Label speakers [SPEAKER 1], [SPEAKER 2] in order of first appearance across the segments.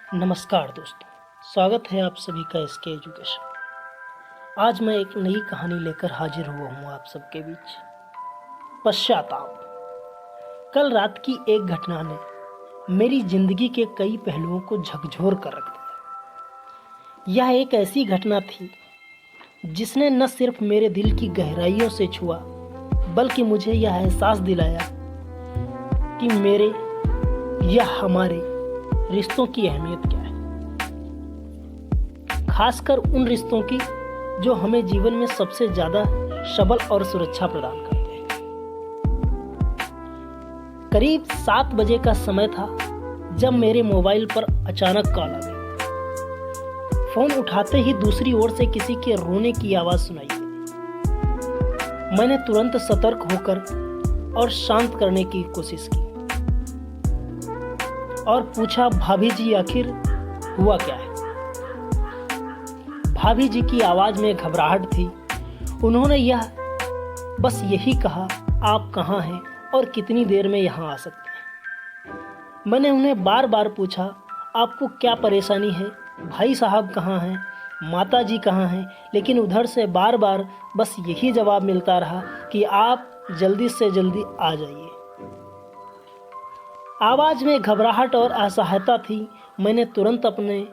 [SPEAKER 1] नमस्कार दोस्तों, स्वागत है आप सभी का एसके एजुकेशन। आज मैं एक नई कहानी लेकर हाजिर हुआ हूँ आप सबके बीच। पश्चाताप। कल रात की एक घटना ने मेरी जिंदगी के कई पहलुओं को झकझोर कर रख दिया। यह एक ऐसी घटना थी जिसने न सिर्फ मेरे दिल की गहराइयों से छुआ, बल्कि मुझे यह एहसास दिलाया कि मेरे या हमारे रिश्तों की अहमियत क्या है, खासकर उन रिश्तों की जो हमें जीवन में सबसे ज्यादा सबल और सुरक्षा प्रदान करते हैं। करीब 7 बजे का समय था जब मेरे मोबाइल पर अचानक कॉल आ गई। फोन उठाते ही दूसरी ओर से किसी के रोने की आवाज सुनाई दी। मैंने तुरंत सतर्क होकर और शांत करने की कोशिश की और पूछा, भाभी जी आखिर हुआ क्या है? भाभी जी की आवाज में घबराहट थी। उन्होंने बस यही कहा, आप कहाँ हैं और कितनी देर में यहाँ आ सकते हैं? मैंने उन्हें बार बार पूछा, आपको क्या परेशानी है? भाई साहब कहाँ हैं? माता जी कहाँ हैं? लेकिन उधर से बार बार बस यही जवाब मिलता रहा कि आप जल्दी से जल्दी आ जाइए। आवाज में घबराहट और असहायता थी। मैंने तुरंत अपने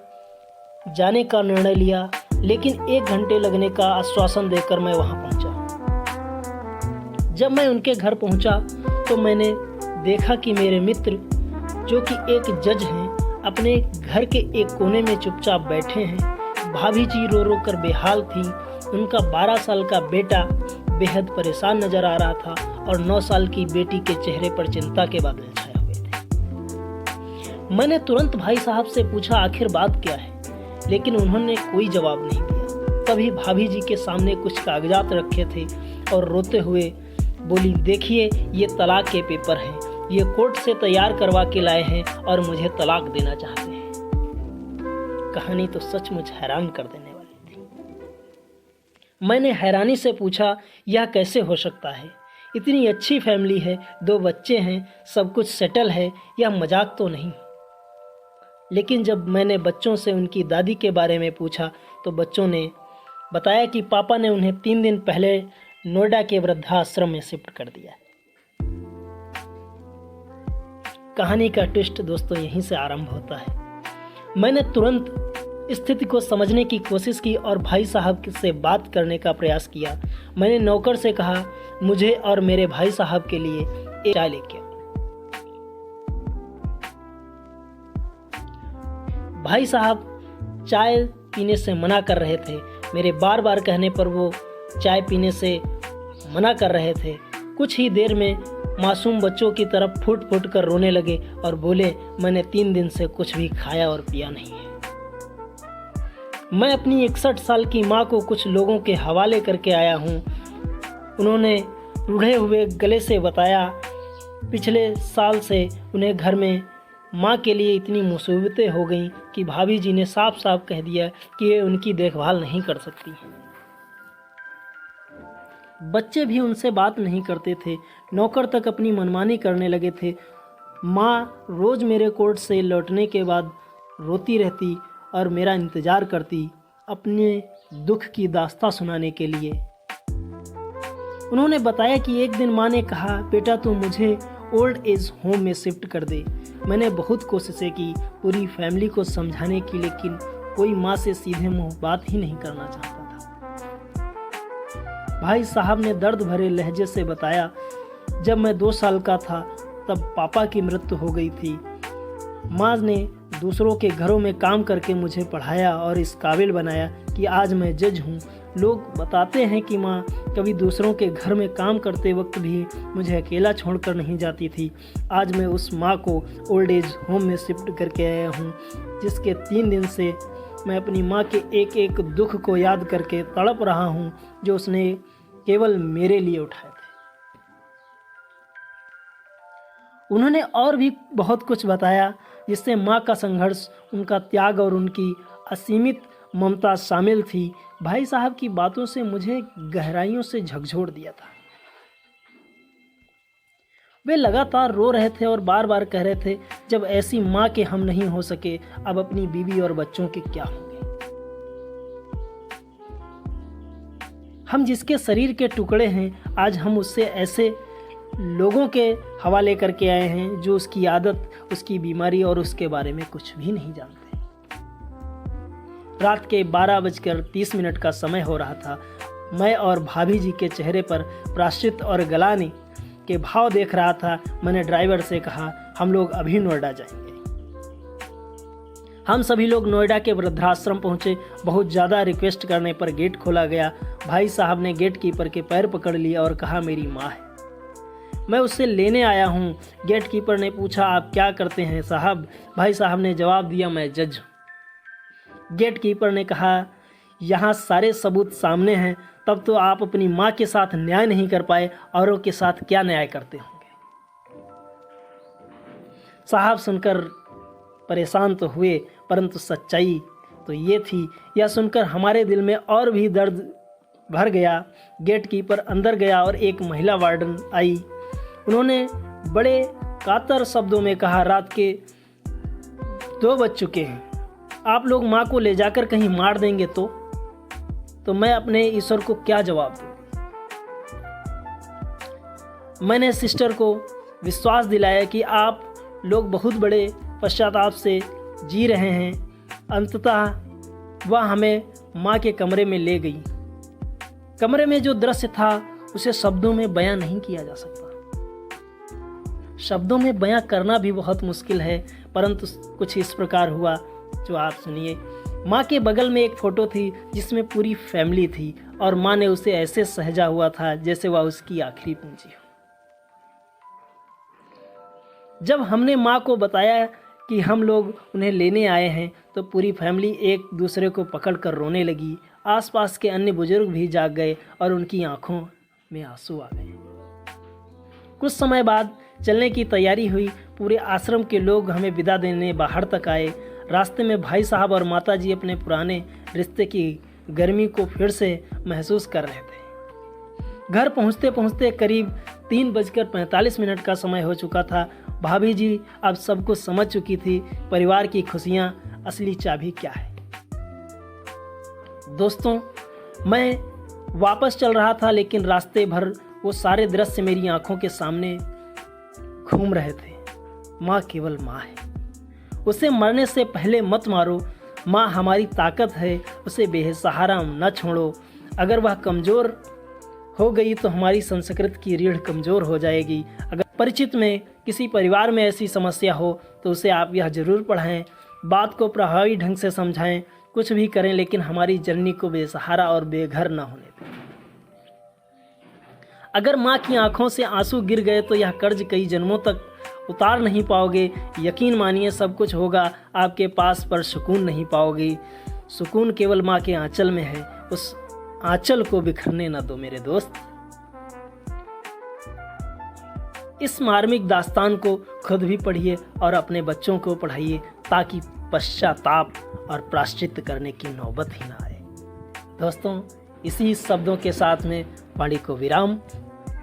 [SPEAKER 1] जाने का निर्णय लिया, लेकिन 1 घंटे लगने का आश्वासन देकर मैं वहां पहुंचा। जब मैं उनके घर पहुंचा तो मैंने देखा कि मेरे मित्र, जो कि एक जज हैं, अपने घर के एक कोने में चुपचाप बैठे हैं। भाभी जी रो रो कर बेहाल थी। उनका 12 साल का बेटा बेहद परेशान नजर आ रहा था और 9 साल की बेटी के चेहरे पर चिंता के बादल छाए हुए थे। मैंने तुरंत भाई साहब से पूछा, आखिर बात क्या है? लेकिन उन्होंने कोई जवाब नहीं दिया। तभी भाभी जी के सामने कुछ कागजात रखे थे और रोते हुए बोली, देखिए ये तलाक के पेपर हैं, ये कोर्ट से तैयार करवा के लाए हैं और मुझे तलाक देना चाहते हैं। कहानी तो सचमुच हैरान कर देने वाली थी। मैंने हैरानी से पूछा, यह कैसे हो सकता है? इतनी अच्छी फैमिली है, 2 बच्चे हैं, सब कुछ सेटल है, यह मजाक तो नहीं। लेकिन जब मैंने बच्चों से उनकी दादी के बारे में पूछा तो बच्चों ने बताया कि पापा ने उन्हें 3 दिन पहले नोएडा के वृद्धाश्रम में शिफ्ट कर दिया। कहानी का ट्विस्ट दोस्तों यहीं से आरंभ होता है। मैंने तुरंत स्थिति को समझने की कोशिश की और भाई साहब से बात करने का प्रयास किया। मैंने नौकर से कहा, मुझे और मेरे भाई साहब के लिए एक चाय लेके आओ। भाई साहब चाय पीने से मना कर रहे थे। मेरे बार बार कहने पर वो चाय पीने से मना कर रहे थे। कुछ ही देर में मासूम बच्चों की तरफ फुट फुट कर रोने लगे और बोले, मैंने 3 दिन से कुछ भी खाया और पिया नहीं है। मैं अपनी 61 साल की माँ को कुछ लोगों के हवाले करके आया हूँ। उन्होंने रूढ़े हुए गले से बताया, पिछले साल से उन्हें घर में माँ के लिए इतनी मुसीबतें हो गईं कि भाभी जी ने साफ साफ कह दिया कि ये उनकी देखभाल नहीं कर सकती। बच्चे भी उनसे बात नहीं करते थे। नौकर तक अपनी मनमानी करने लगे थे। माँ रोज़ मेरे कोर्ट से लौटने के बाद रोती रहती और मेरा इंतज़ार करती, अपने दुख की दास्तां सुनाने के लिए। उन्होंने बताया कि एक दिन माँ ने कहा, बेटा तू मुझे ओल्ड एज होम में शिफ्ट कर दे। मैंने बहुत कोशिशें की पूरी फैमिली को समझाने की, लेकिन कोई माँ से सीधे मुंह बात ही नहीं करना चाहता था। भाई साहब ने दर्द भरे लहजे से बताया, जब मैं 2 साल का था तब पापा की मृत्यु हो गई थी। माँ ने दूसरों के घरों में काम करके मुझे पढ़ाया और इस काबिल बनाया कि आज मैं जज हूँ। लोग बताते हैं कि माँ कभी दूसरों के घर में काम करते वक्त भी मुझे अकेला छोड़कर नहीं जाती थी। आज मैं उस माँ को ओल्ड एज होम में शिफ्ट करके आया हूँ, जिसके 3 दिन से मैं अपनी माँ के एक एक दुख को याद करके तड़प रहा हूँ, जो उसने केवल मेरे लिए उठाए थे। उन्होंने और भी बहुत कुछ बताया, जिससे माँ का संघर्ष, उनका त्याग और उनकी असीमित ममता शामिल थी। भाई साहब की बातों से मुझे गहराइयों से झकझोर दिया था। वे लगातार रो रहे थे और बार बार कह रहे थे, जब ऐसी माँ के हम नहीं हो सके, अब अपनी बीवी और बच्चों के क्या होंगे। हम जिसके शरीर के टुकड़े हैं, आज हम उससे ऐसे लोगों के हवाले करके आए हैं जो उसकी आदत, उसकी बीमारी और उसके बारे में कुछ भी नहीं जानते। रात के 12:30 का समय हो रहा था। मैं और भाभी जी के चेहरे पर प्रायश्चित और गलानी के भाव देख रहा था। मैंने ड्राइवर से कहा, हम लोग अभी नोएडा जाएंगे। हम सभी लोग नोएडा के वृद्धाश्रम पहुंचे। बहुत ज़्यादा रिक्वेस्ट करने पर गेट खोला गया। भाई साहब ने गेट कीपर के पैर पकड़ लिया और कहा, मेरी माँ है, मैं उससे लेने आया हूँ। गेट कीपर ने पूछा, आप क्या करते हैं साहब? भाई साहब ने जवाब दिया, मैं जज हूँ। गेट कीपर ने कहा, यहाँ सारे सबूत सामने हैं, तब तो आप अपनी माँ के साथ न्याय नहीं कर पाए, औरों के साथ क्या न्याय करते होंगे? साहब सुनकर परेशान तो हुए, परंतु सच्चाई तो ये थी। यह सुनकर हमारे दिल में और भी दर्द भर गया। गेट कीपर अंदर गया और एक महिला वार्डन आई। उन्होंने बड़े कातर शब्दों में कहा, रात के 2 बज चुके हैं, आप लोग माँ को ले जाकर कहीं मार देंगे तो मैं अपने ईश्वर को क्या जवाब दूँ? मैंने सिस्टर को विश्वास दिलाया कि आप लोग बहुत बड़े पश्चाताप से जी रहे हैं। अंततः वह हमें माँ के कमरे में ले गई। कमरे में जो दृश्य था उसे शब्दों में बयां नहीं किया जा सकता। शब्दों में बयां करना भी बहुत मुश्किल है, परंतु कुछ इस प्रकार हुआ जो आप सुनिए। माँ के बगल में एक फ़ोटो थी जिसमें पूरी फैमिली थी और माँ ने उसे ऐसे सहेजा हुआ था जैसे वह उसकी आखिरी पूंजी हो। जब हमने माँ को बताया कि हम लोग उन्हें लेने आए हैं तो पूरी फैमिली एक दूसरे को पकड़कर रोने लगी। आसपास के अन्य बुजुर्ग भी जाग गए और उनकी आंखों में आंसू आ गए। कुछ समय बाद चलने की तैयारी हुई। पूरे आश्रम के लोग हमें विदा देने बाहर तक आए। रास्ते में भाई साहब और माता जी अपने पुराने रिश्ते की गर्मी को फिर से महसूस कर रहे थे। घर पहुंचते पहुंचते करीब 3:45 का समय हो चुका था। भाभी जी अब सब कुछ समझ चुकी थी। परिवार की खुशियां असली चाबी क्या है। दोस्तों, मैं वापस चल रहा था, लेकिन रास्ते भर वो सारे दृश्य मेरी आंखों के सामने घूम रहे थे। माँ केवल माँ है, उसे मरने से पहले मत मारो। माँ हमारी ताकत है, उसे बेसहारा न छोड़ो। अगर वह कमज़ोर हो गई तो हमारी संस्कृति की रीढ़ कमज़ोर हो जाएगी। अगर परिचित में किसी परिवार में ऐसी समस्या हो तो उसे आप यह ज़रूर पढ़ाएं, बात को प्रभावी ढंग से समझाएं। कुछ भी करें, लेकिन हमारी जननी को बेसहारा और बेघर न होने दें। अगर माँ की आंखों से आंसू गिर गए तो यह कर्ज कई जन्मों तक उतार नहीं पाओगे। यकीन मानिए, सब कुछ होगा आपके पास, पर सुकून नहीं पाओगे। सुकून केवल माँ के आंचल में है। उस आंचल को बिखरने न दो मेरे दोस्त। इस मार्मिक दास्तान को खुद भी पढ़िए और अपने बच्चों को पढ़ाइए, ताकि पश्चाताप और प्रायश्चित करने की नौबत ही ना आए। दोस्तों, इसी शब्दों के साथ में वाणी को विराम।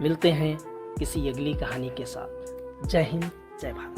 [SPEAKER 1] मिलते हैं किसी अगली कहानी के साथ। जय हिंद, जय भारत।